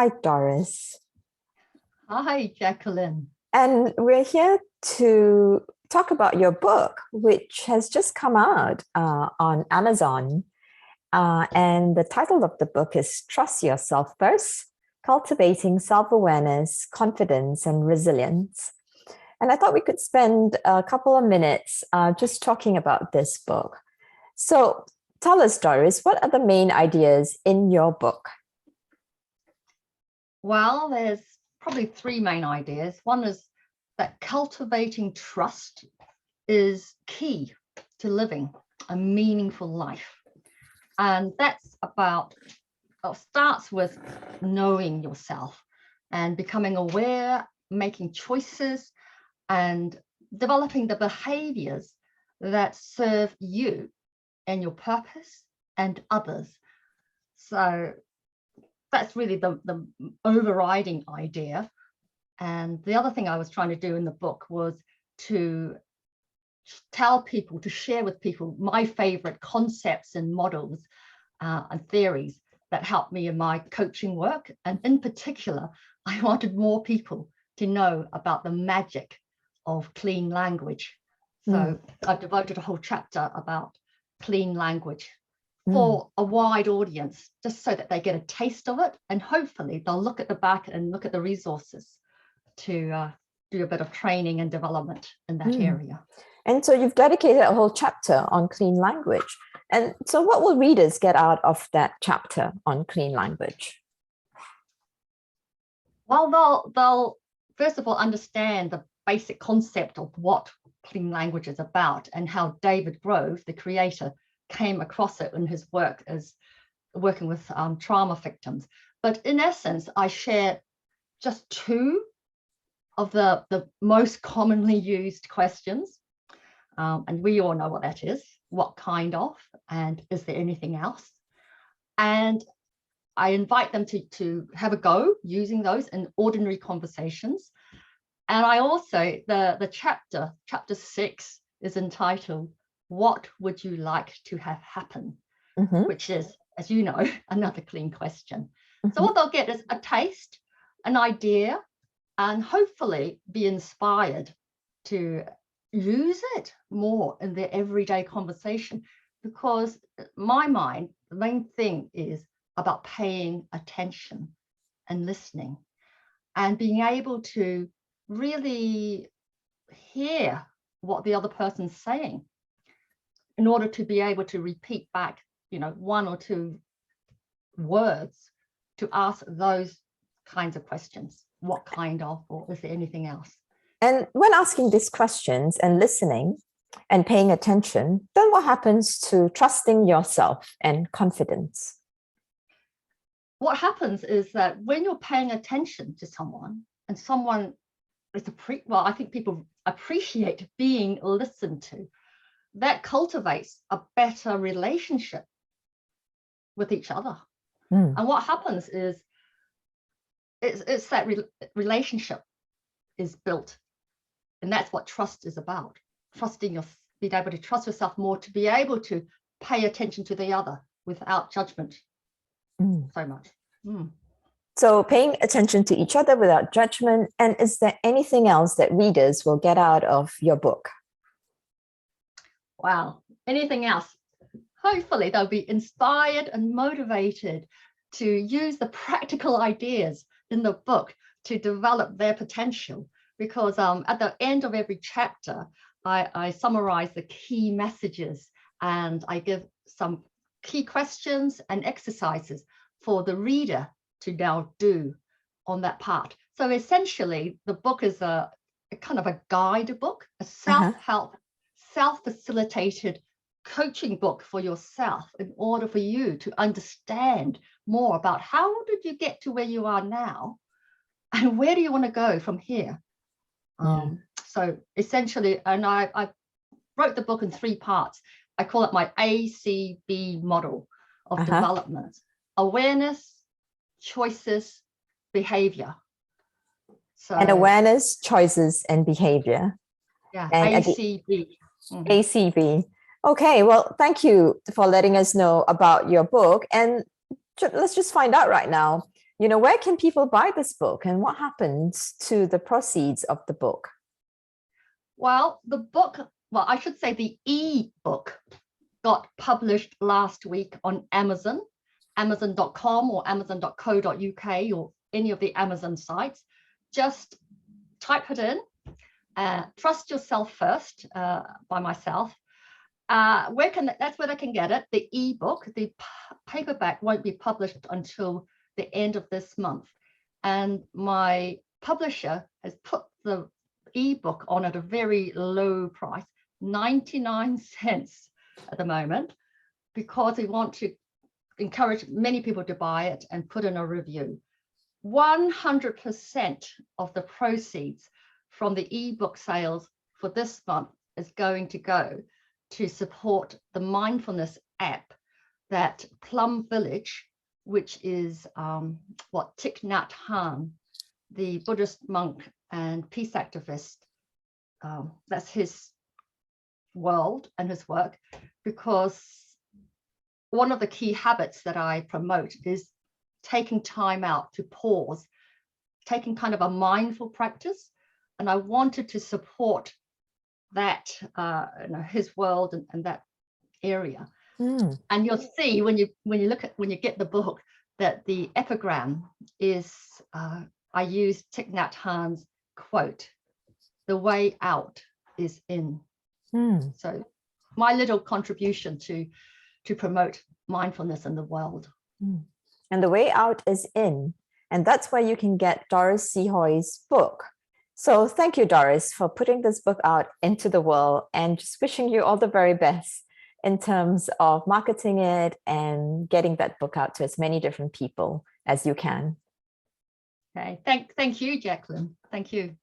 Hi, Doris. Hi, Jacqueline. And we're here to talk about your book, which has just come out on Amazon. And the title of the book is Trust Yourself First, Cultivating Self-Awareness, Confidence, and Resilience. And I thought we could spend a couple of minutes just talking about this book. So tell us, Doris, what are the main ideas in your book? Well, there's probably three main ideas. One is that cultivating trust is key to living a meaningful life. And that's about, starts with knowing yourself and becoming aware, making choices, and developing the behaviors that serve you and your purpose and others. So that's really the overriding idea. And the other thing I was trying to do in the book was to tell people, to share with people my favorite concepts and models and theories that helped me in my coaching work. And in particular, I wanted more people to know about the magic of clean language. So I've devoted a whole chapter about clean language for a wide audience, just so that they get a taste of it, and hopefully they'll look at the back and look at the resources to do a bit of training and development in that area. And so you've dedicated a whole chapter on clean language. And so what will readers get out of that chapter on clean language? Well, they'll first of all understand the basic concept of what clean language is about and how David Grove, the creator, came across it in his work as working with trauma victims. But in essence, I share just two of the most commonly used questions. And we all know what that is. What kind of, and is there anything else? And I invite them to have a go using those in ordinary conversations. And I also, the chapter 6 is entitled, What Would You Like to Have Happen? Which is, as you know, another clean question. So what they'll get is a taste, an idea, and hopefully be inspired to use it more in their everyday conversation. Because in my mind, the main thing is about paying attention and listening and being able to really hear what the other person's saying in order to be able to repeat back, one or two words to ask those kinds of questions. What kind of, or is there anything else? And when asking these questions and listening and paying attention, then what happens to trusting yourself and confidence? What happens is that when you're paying attention to someone and someone is I think people appreciate being listened to, that cultivates a better relationship with each other. And what happens is it's that relationship is built. And that's what trust is about. Being able to trust yourself more, to be able to pay attention to the other without judgment so much. So paying attention to each other without judgment. And is there anything else that readers will get out of your book? Wow, anything else? Hopefully they'll be inspired and motivated to use the practical ideas in the book to develop their potential. Because at the end of every chapter, I summarize the key messages and I give some key questions and exercises for the reader to now do on that part. So essentially, the book is a kind of a guide book, a self-help, self-facilitated coaching book for yourself in order for you to understand more about how did you get to where you are now and where do you want to go from here. So essentially, and I wrote the book in 3 parts. I call it my ACB model of development: awareness, choices, behavior. So, and awareness, choices, and behavior. Yeah, and ACB. ACB. Okay, well, thank you for letting us know about your book. And let's just find out right now. where can people buy this book and what happens to the proceeds of the book? Well, I should say the e-book got published last week on Amazon, amazon.com or amazon.co.uk or any of the Amazon sites. Just type it in, Trust Yourself First by myself. That's where they can get it. The ebook, the paperback won't be published until the end of this month. And my publisher has put the ebook on at a very low price, 99 cents at the moment, because we want to encourage many people to buy it and put in a review. 100% of the proceeds from the ebook sales for this month is going to go to support the mindfulness app that Plum Village, which is what Thich Nhat Hanh, the Buddhist monk and peace activist, that's his world and his work, because one of the key habits that I promote is taking time out to pause, taking kind of a mindful practice. And I wanted to support that, his world and that area. And you'll see when you get the book that the epigram is, I use Thich Nhat Hanh's quote, "The way out is in." So my little contribution to promote mindfulness in the world. And the way out is in. And that's where you can get Doris Sew Hoy's book. So thank you, Doris, for putting this book out into the world, and just wishing you all the very best in terms of marketing it and getting that book out to as many different people as you can. Okay, thank you, Jacqueline. Thank you.